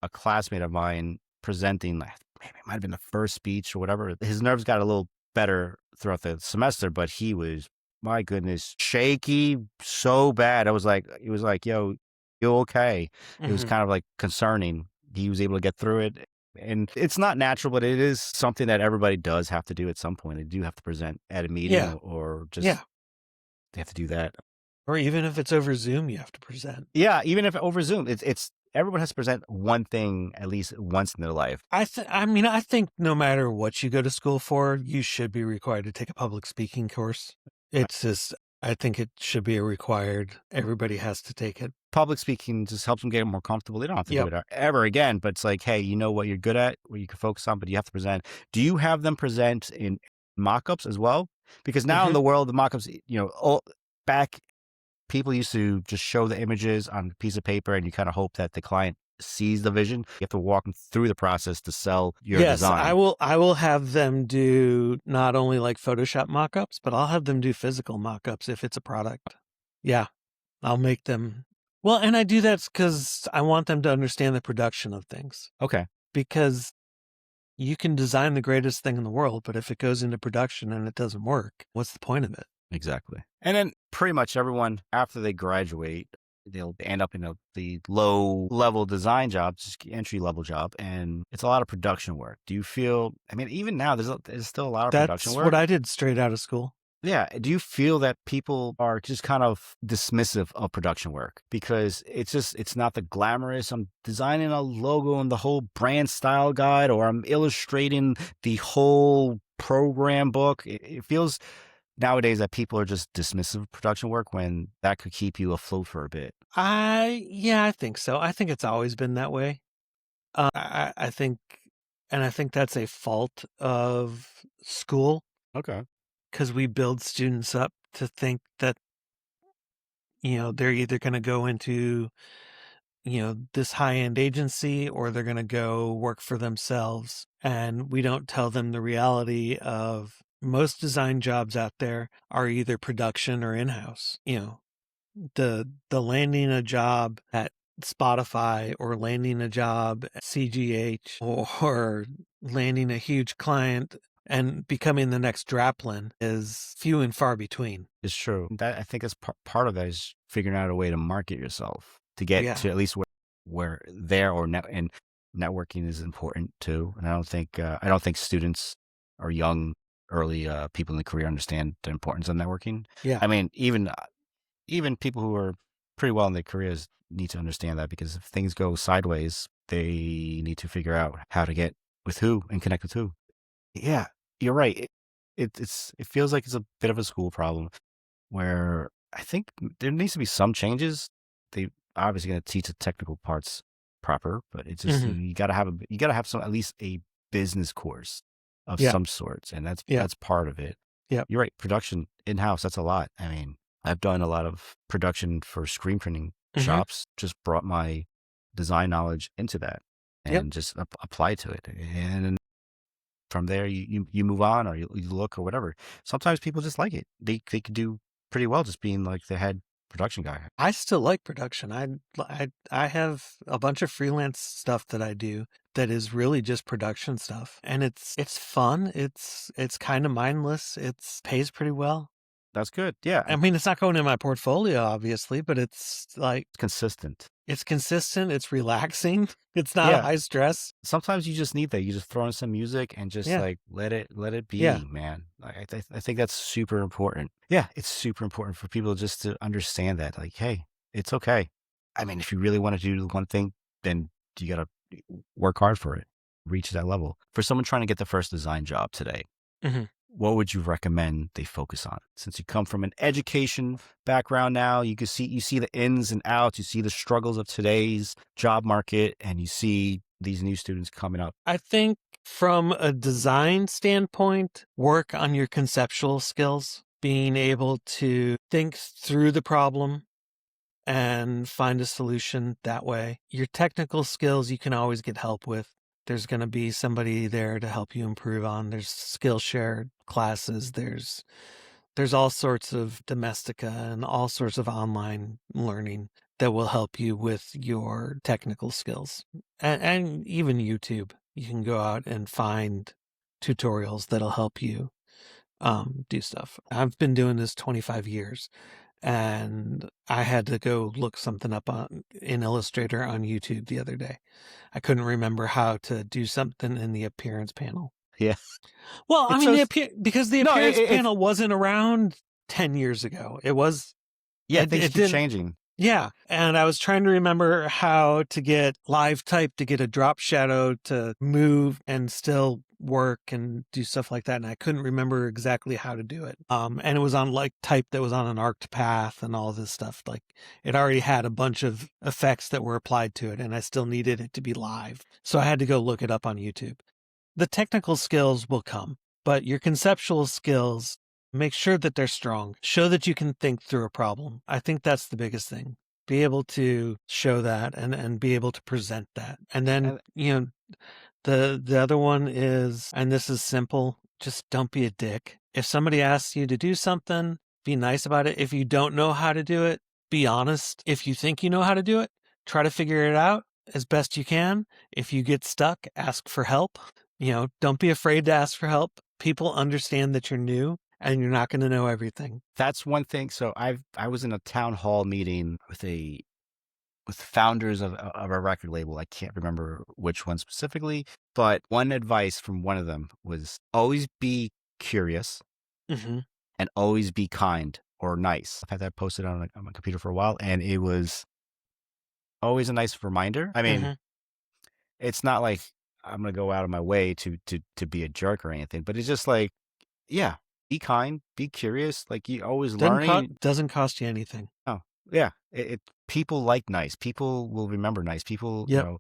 a classmate of mine presenting, like, maybe it might have been the first speech or whatever. His nerves got a little better throughout the semester, but he was, my goodness, shaky so bad. He was like, yo, you okay? It was kind of like concerning. He was able to get through it. And it's not natural, but it is something that everybody does have to do at some point. They do have to present at a meeting or just they have to do that. Or even if it's over Zoom, you have to present. Yeah, even if over Zoom, it's everyone has to present one thing at least once in their life. I think no matter what you go to school for, you should be required to take a public speaking course. It's just, I think it should be a required, everybody has to take it. Public speaking just helps them get more comfortable. They don't have to do it ever again, but it's like, hey, you know what you're good at, what you can focus on, but you have to present. Do you have them present in mock-ups as well? Because now in the world, the mock-ups, back, people used to just show the images on a piece of paper and you kind of hope that the client sees the vision. You have to walk them through the process to sell your design. I will have them do not only like Photoshop mock-ups, but I'll have them do physical mock-ups if it's a product. Yeah, I'll make them. Well, and I do that because I want them to understand the production of things. Okay. Because you can design the greatest thing in the world, but if it goes into production and it doesn't work, what's the point of it? Exactly. And then pretty much everyone, after they graduate, they'll end up in the low-level design job, just entry-level job, and it's a lot of production work. Do you feel, I mean, even now, there's still a lot of production work? That's what I did straight out of school. Yeah. Do you feel that people are just kind of dismissive of production work because it's not the glamorous, I'm designing a logo and the whole brand style guide, or I'm illustrating the whole program book? It feels nowadays that people are just dismissive of production work when that could keep you afloat for a bit. I think so. I think it's always been that way. I think that's a fault of school. Okay. Because we build students up to think that, they're either going to go into, this high-end agency or they're going to go work for themselves. And we don't tell them the reality of most design jobs out there are either production or in-house. The landing a job at Spotify or landing a job at CGH or landing a huge client and becoming the next Draplin is few and far between. It's true. That, I think, is part of that is figuring out a way to market yourself to get to at least where there and networking is important too. And I don't think students or young early people in the career understand the importance of networking. Yeah. I mean, even people who are pretty well in their careers need to understand that, because if things go sideways, they need to figure out how to get with who and connect with who. Yeah, you're right. It feels like it's a bit of a school problem where I think there needs to be some changes. They obviously going to teach the technical parts proper, but it's just you got to have some, at least a business course of some sorts, and that's part of it. Yeah, you're right. Production in-house, that's a lot. I mean, I've done a lot of production for screen printing shops. Just brought my design knowledge into that and just apply to it, and from there you move on, or you look, or whatever. Sometimes people just like it. They could do pretty well just being like the head production guy. I still like production. I have a bunch of freelance stuff that I do that is really just production stuff, and it's fun. It's kind of mindless. It pays pretty well. That's good. Yeah. I mean, it's not going in my portfolio, obviously, but it's like consistent. It's consistent. It's relaxing. It's not high stress. Sometimes you just need that. You just throw in some music and just like let it be, man. I think that's super important. Yeah, it's super important for people just to understand that. Like, hey, it's okay. I mean, if you really want to do one thing, then you got to work hard for it. reach that level. For someone trying to get the first design job today, Mhm. what would you recommend they focus on? Since you come from an education background now, you see the ins and outs, you see the struggles of today's job market, and you see these new students coming up. I think from a design standpoint, work on your conceptual skills, being able to think through the problem and find a solution that way. Your technical skills, you can always get help with. There's going to be somebody there to help you improve on. There's Skillshare classes. There's all sorts of domestica and all sorts of online learning that will help you with your technical skills. And even YouTube, you can go out and find tutorials that'll help you do stuff. I've been doing this 25 years, and I had to go look something up in Illustrator on YouTube the other day. I couldn't remember how to do something in the appearance panel. Yeah. Well, I It's mean, so- because the No, appearance it's- panel wasn't around 10 years ago. It was, Yeah, it things keep didn't- changing. yeah. And I was trying to remember how to get live type to get a drop shadow to move and still work and do stuff like that. And I couldn't remember exactly how to do it. And it was on like type that was on an arced path and all this stuff. Like it already had a bunch of effects that were applied to it, and I still needed it to be live. So I had to go look it up on YouTube. The technical skills will come, but your conceptual skills, make sure that they're strong. Show that you can think through a problem. I think that's the biggest thing. Be able to show that and be able to present that. And then, the other one is, and this is simple, just don't be a dick. If somebody asks you to do something, be nice about it. If you don't know how to do it, be honest. If you think you know how to do it, try to figure it out as best you can. If you get stuck, ask for help. Don't be afraid to ask for help. People understand that you're new and you're not going to know everything. That's one thing. So I was in a town hall meeting with founders of a record label. I can't remember which one specifically, but one advice from one of them was always be curious Mm-hmm. and always be kind or nice. I've had that posted on my computer for a while, and it was always a nice reminder. I mean, it's not like I'm going to go out of my way to be a jerk or anything, but it's just like, yeah, be kind, be curious. Like you always learning. Doesn't cost you anything. Oh, yeah. People like nice. People will remember nice. People, Yep.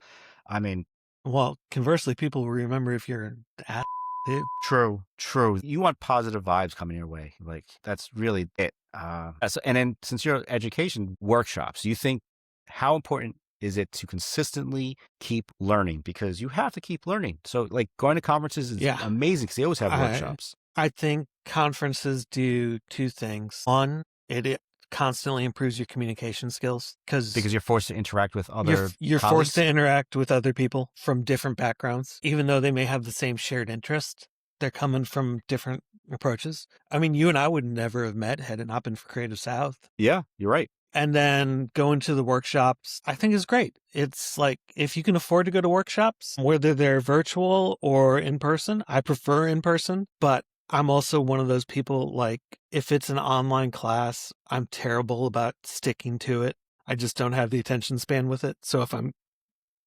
I mean. Well, conversely, people will remember if you're an ass too. True. You want positive vibes coming your way. Like that's really it. And then since you're education workshops, you think how important is it to consistently keep learning? Because you have to keep learning. So like going to conferences is amazing because they always have workshops. I think conferences do two things. One, it constantly improves your communication skills because you're forced to interact with other you're colleagues. Forced to interact with other people from different backgrounds, even though they may have the same shared interest. They're coming from different approaches. I mean, you and I would never have met had it not been for Creative South. Yeah, you're right. And then going to the workshops, I think is great. It's like, if you can afford to go to workshops, whether they're virtual or in person, I prefer in person, but I'm also one of those people, like, if it's an online class, I'm terrible about sticking to it. I just don't have the attention span with it. So if I'm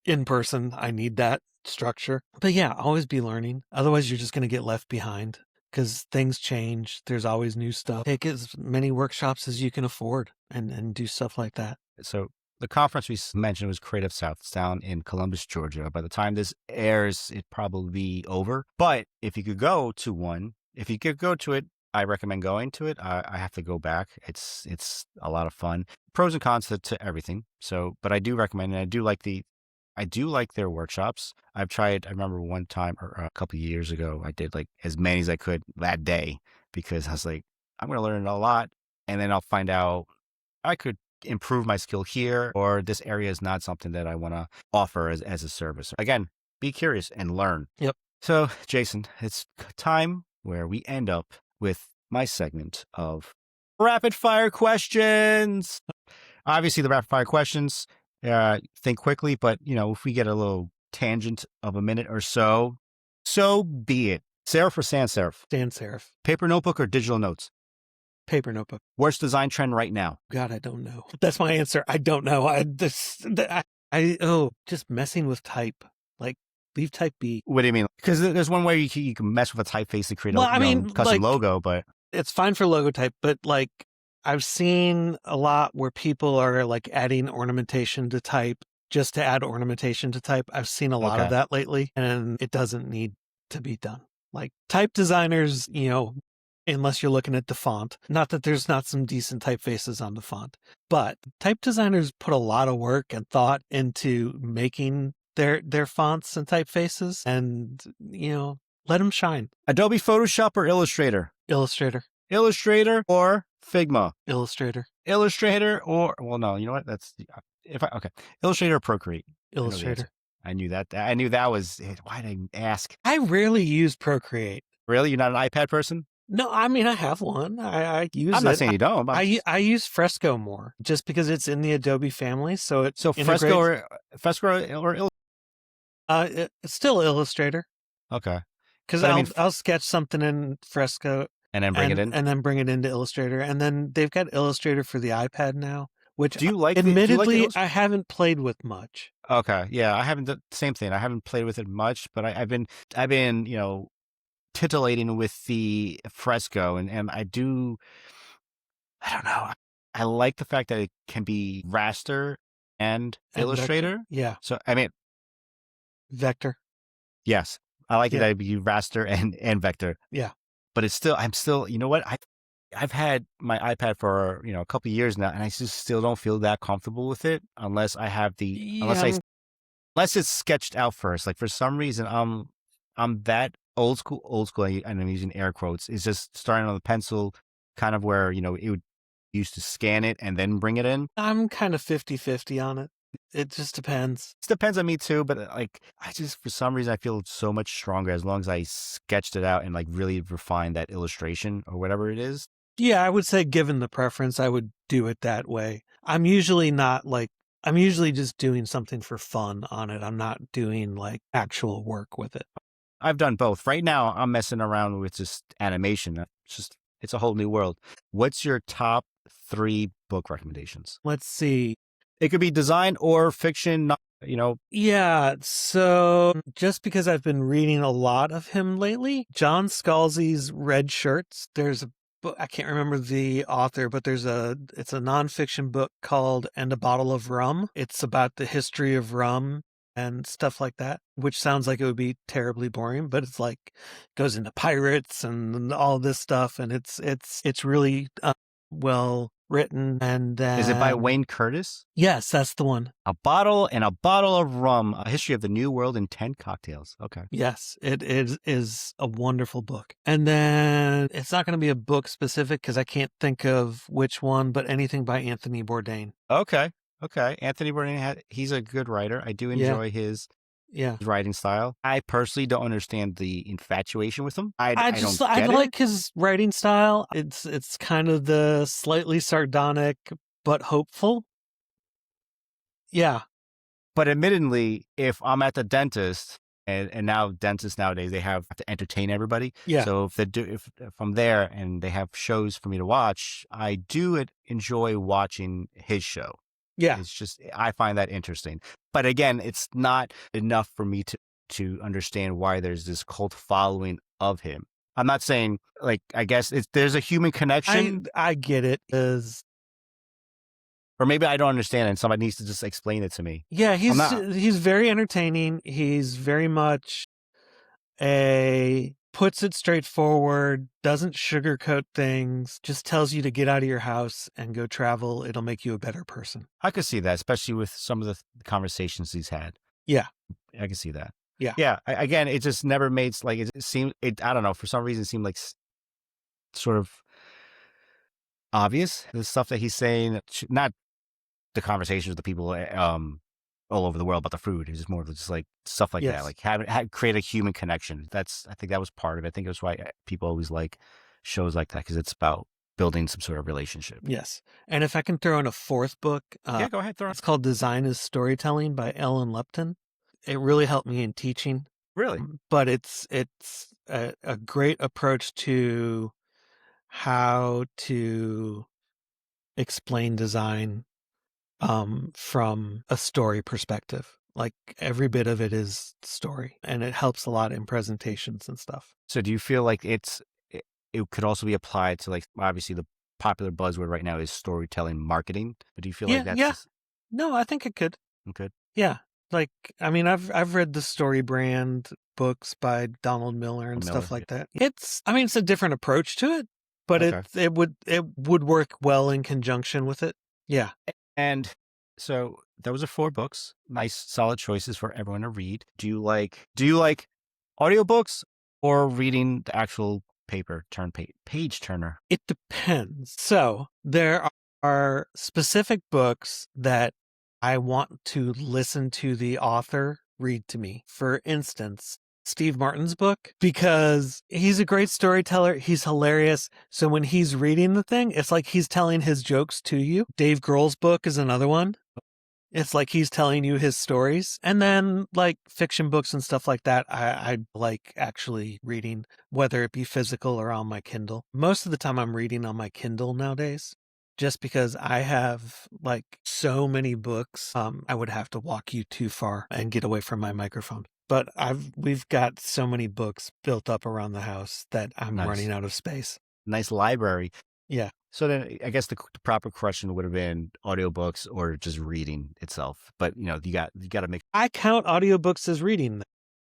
in person, I need that structure. But yeah, always be learning. Otherwise, you're just going to get left behind because things change. There's always new stuff. Take as many workshops as you can afford and do stuff like that. So the conference we mentioned was Creative South. It's down in Columbus, Georgia. By the time this airs, it'd probably be over. But if you could go to one, if you could go to it, I recommend going to it. I have to go back. It's a lot of fun. Pros and cons to everything. So, but I do recommend, and I do like their workshops. I remember one time or a couple of years ago, I did like as many as I could that day because I was like, I'm going to learn a lot. And then I'll find out I could improve my skill here, or this area is not something that I want to offer as a service. Again, be curious and learn. Yep. So Jason, it's time where we end up with my segment of rapid fire questions. Obviously the rapid fire questions, think quickly, but if we get a little tangent of a minute or so be it. Serif or sans serif? Sans serif. Paper notebook or digital notes? Paper notebook. Worst design trend right now? God, I don't know. That's my answer. I don't know. Just messing with type. Like Leave type be. What do you mean? Because there's one way you can mess with a typeface to create Well, a I mean, custom like, logo, but it's fine for logo type, but like I've seen a lot where people are like adding ornamentation to type just to add ornamentation to type. I've seen a lot of Okay. that lately, and it doesn't need to be done. Like type designers, unless you're looking at the font, not that there's not some decent typefaces on the font, but type designers put a lot of work and thought into making their fonts and typefaces, and let them shine. Adobe Photoshop or Illustrator? Illustrator. Illustrator or Figma? Illustrator. Illustrator or, well, no, you know what? Okay. Illustrator or Procreate? Illustrator. I knew that. I knew that was it. Why did I ask? I rarely use Procreate. Really? You're not an iPad person? No, I mean, I have one. I use it. I'm not saying you don't. I use Fresco more just because it's in the Adobe family. So Fresco or Illustrator? It's still Illustrator. Okay. Because I'll sketch something in Fresco and then bring it in, and then bring it into Illustrator, and then they've got Illustrator for the iPad now. Which, do you like? Admittedly, I haven't played with much. Okay, yeah, I haven't. Same thing. I haven't played with it much, but I've been titillating with the Fresco, and I don't know. I like the fact that it can be raster and Illustrator. Vector. Yeah. So I mean, vector. Yes, I like it that it be raster and vector. Yeah. But I'm still. You know what? I've had my iPad for a couple of years now, and I just still don't feel that comfortable with it unless I have unless it's sketched out first. Like for some reason, I'm that old school, and I'm using air quotes. It's just starting on the pencil, kind of where it would used to scan it and then bring it in. I'm kind of 50-50 on it. It just depends. It depends on me too, but like I just for some reason I feel so much stronger as long as I sketched it out and like really refine that illustration or whatever it is. Yeah, I would say given the preference, I would do it that way. I'm usually just doing something for fun on it. I'm not doing like actual work with it. I've done both. Right now, I'm messing around with just animation. It's a whole new world. What's your top 3 book recommendations? Let's see. It could be design or fiction, Yeah, so just because I've been reading a lot of him lately, John Scalzi's Red Shirts, there's a book, I can't remember the author, but it's a nonfiction book called And a Bottle of Rum. It's about the history of rum and stuff like that, which sounds like it would be terribly boring, but it's like goes into pirates and all this stuff, and it's really well written. And then, is it by Wayne Curtis? Yes, that's the one. A Bottle of Rum: A History of the New World in 10 Cocktails. Okay. Yes, it is a wonderful book. And then it's not going to be a book specific because I can't think of which one, but anything by Anthony Bourdain. Okay. Anthony Bourdain, he's a good writer. I do enjoy his writing style. I personally don't understand the infatuation with him. I like his writing style. It's kind of the slightly sardonic but hopeful. Yeah. But admittedly, if I'm at the dentist, and now dentists nowadays, they have to entertain everybody. Yeah. So if I'm there and they have shows for me to watch, I do enjoy watching his show. Yeah. It's just, I find that interesting. But again, it's not enough for me to understand why there's this cult following of him. I'm not saying, like, I guess there's a human connection. I get it. Or maybe I don't understand it and somebody needs to just explain it to me. Yeah, he's very entertaining. He's very much puts it straightforward, doesn't sugarcoat things, just tells you to get out of your house and go travel. It'll make you a better person. I could see that, especially with some of the conversations he's had. Yeah. I can see that. Yeah. Yeah. Again, it just never made, like, it seemed, I don't know, for some reason it seemed like sort of obvious, the stuff that he's saying, not the conversations with the people all over the world about the food. It's just more just like stuff like that, like create a human connection. I think that was part of it. I think that's why people always like shows like that, because it's about building some sort of relationship. Yes. And if I can throw in a 4th book. Yeah, go ahead. Throw it. It's called Design is Storytelling by Ellen Lupton. It really helped me in teaching. Really? But it's a great approach to how to explain design from a story perspective. Like every bit of it is story, and it helps a lot in presentations and stuff. So do you feel like it could also be applied to, like, obviously the popular buzzword right now is storytelling marketing, but do you feel like Yeah, that's yeah. No, I think it could. good? Yeah. Like, I mean, I've read the Story Brand books by Donald Miller and Miller, stuff like that. It's a different approach to it, but Okay. it would work well in conjunction with it. Yeah. And so those are 4 books. Nice, solid choices for everyone to read. Do you like audiobooks or reading the actual page turner? It depends. So there are specific books that I want to listen to the author read to me. For instance, Steve Martin's book, because he's a great storyteller. He's hilarious. So when he's reading the thing, it's like he's telling his jokes to you. Dave Grohl's book is another one. It's like he's telling you his stories. And then like fiction books and stuff like that, I like actually reading, whether it be physical or on my Kindle. Most of the time I'm reading on my Kindle nowadays, just because I have like so many books. I would have to walk you too far and get away from my microphone. But we've got so many books built up around the house that I'm Nice. running out of space. Nice library. Yeah. So then I guess the proper question would have been audiobooks or just reading itself. But, you got to make. I count audiobooks as reading.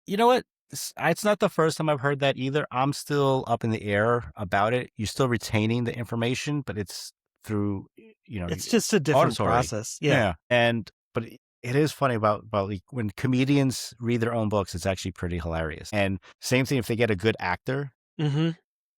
You know what? It's not the first time I've heard that either. I'm still up in the air about it. You're still retaining the information, but it's through, It's just a different auditory process. Yeah. But it is funny about like when comedians read their own books, it's actually pretty hilarious. And same thing if they get a good actor. Mm-hmm.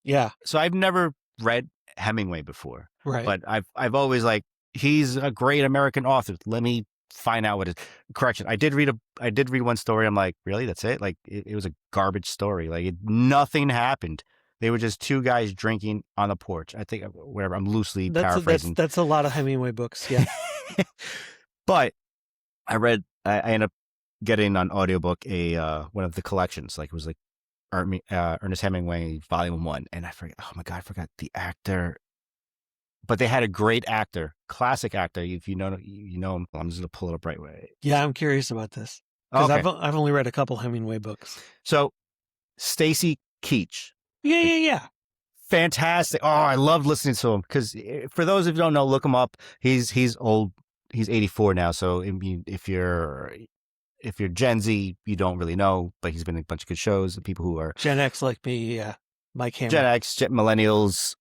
Yeah. So I've never read Hemingway before, Right. but I've always like, he's a great American author. Let me find out what it is. Correction. I did read one story. I'm like, really? That's it? Like it was a garbage story. Like nothing happened. They were just 2 guys drinking on the porch. I think whatever. I'm loosely paraphrasing. That's a lot of Hemingway books. Yeah. But I ended up getting on audiobook one of the collections. Like it was like Ernest Hemingway Volume 1. And I forget, oh my God, I forgot the actor. But they had a great actor, classic actor. If you know him. I'm just going to pull it up right away. Yeah, I'm curious about this. Because Okay. I've only read a couple Hemingway books. So Stacy Keach. Yeah. Fantastic. Oh, I loved listening to him because for those of you who don't know, look him up. He's old. He's 84 now. So I mean, if you're Gen Z, you don't really know, but he's been in a bunch of good shows. And people who are Gen X like me, yeah. Mike Hammer. Gen X, millennials,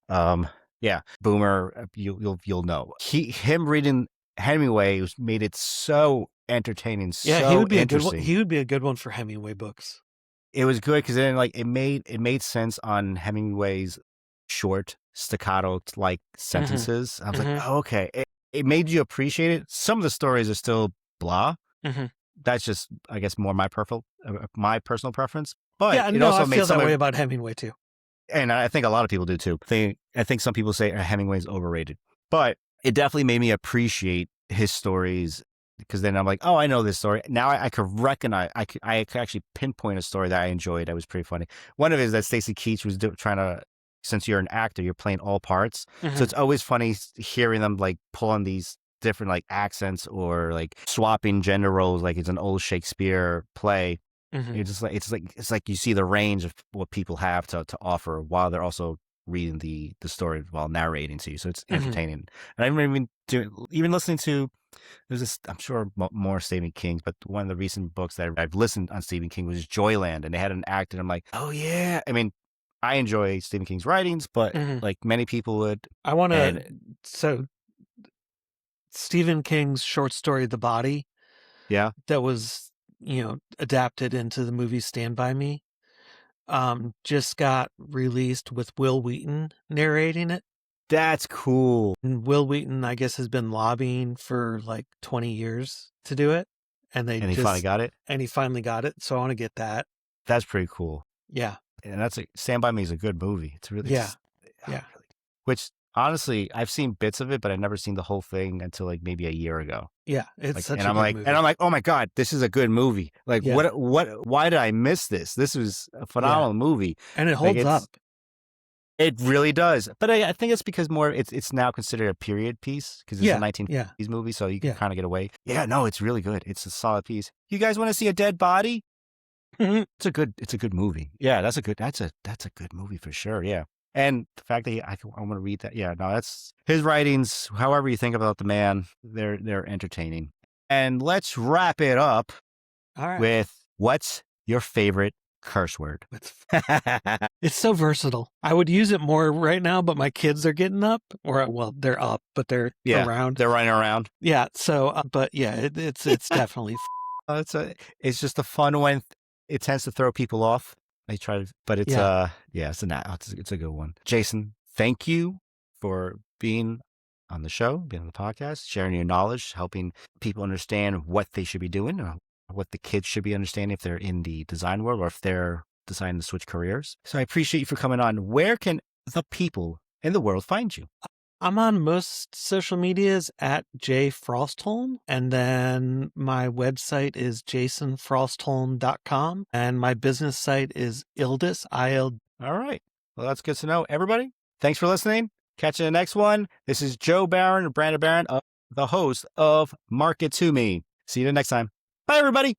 yeah, boomer, you'll know. Him reading Hemingway made it so entertaining. Yeah, so he would be interesting. a good one. He would be a good one for Hemingway books. It was good because then like it made sense on Hemingway's short staccato like sentences. I was like, oh, okay. It made you appreciate it. Some of the stories are still blah. That's just, I guess, more my personal preference. But yeah, it also I feel that way about Hemingway too. And I think a lot of people do too. I think some people say Hemingway's overrated, but it definitely made me appreciate his stories because then I'm like, oh, I know this story. Now I could recognize, I could actually pinpoint a story that I enjoyed that was pretty funny. One of it is that Stacy Keach was trying to, since you're an actor, you're playing all parts. So it's always funny hearing them like pull on these different like accents or like swapping gender roles like it's an old Shakespeare play. It's like you see the range of what people have to offer while they're also reading the story while narrating to you. So it's entertaining. And I remember even listening to, there's this, I'm sure more Stephen King, but one of the recent books that I've listened on Stephen King was Joyland, and they had an actor. And I'm like, oh yeah. I mean, I enjoy Stephen King's writings, but like many people would. I want to. So Stephen King's short story, The Body. Yeah. That was, adapted into the movie Stand By Me, just got released with Will Wheaton narrating it. That's cool. And Will Wheaton, I guess, has been lobbying for like 20 years to do it. And he finally got it? And he finally got it. So I want to get that. That's pretty cool. Yeah. And Stand By Me is a good movie. It's really, yeah. Which honestly, I've seen bits of it, but I've never seen the whole thing until like maybe a year ago. Yeah, it's such a good movie. And I'm like, oh my God, this is a good movie. Like, why did I miss this? This was a phenomenal movie. And it holds up. It really does. But I think it's because more it's now considered a period piece because it's a 1950s movie, so you can kind of get away. Yeah, no, it's really good. It's a solid piece. You guys want to see a dead body? It's a good movie. Yeah, that's a good movie for sure. Yeah. And the fact that I want to read that. Yeah, no, that's his writings. However you think about the man, they're entertaining. And let's wrap it up with what's your favorite curse word? It's so versatile. I would use it more right now, but my kids are getting up, they're up, but they're around. They're running around. Yeah. So, but yeah, it's definitely. It's just a fun one. It tends to throw people off. I try to, but it's it's a good one. Jason, thank you for being on the show, being on the podcast, sharing your knowledge, helping people understand what they should be doing, or what the kids should be understanding if they're in the design world or if they're deciding to switch careers. So I appreciate you for coming on. Where can the people in the world find you? I'm on most social medias at jfrostholm, and then my website is jasonfrostholm.com, and my business site is Ildis, IL. All right. Well, that's good to know. Everybody, thanks for listening. Catch you in the next one. This is Joe Barron, Brandon Barron, the host of Market to Me. See you the next time. Bye, everybody.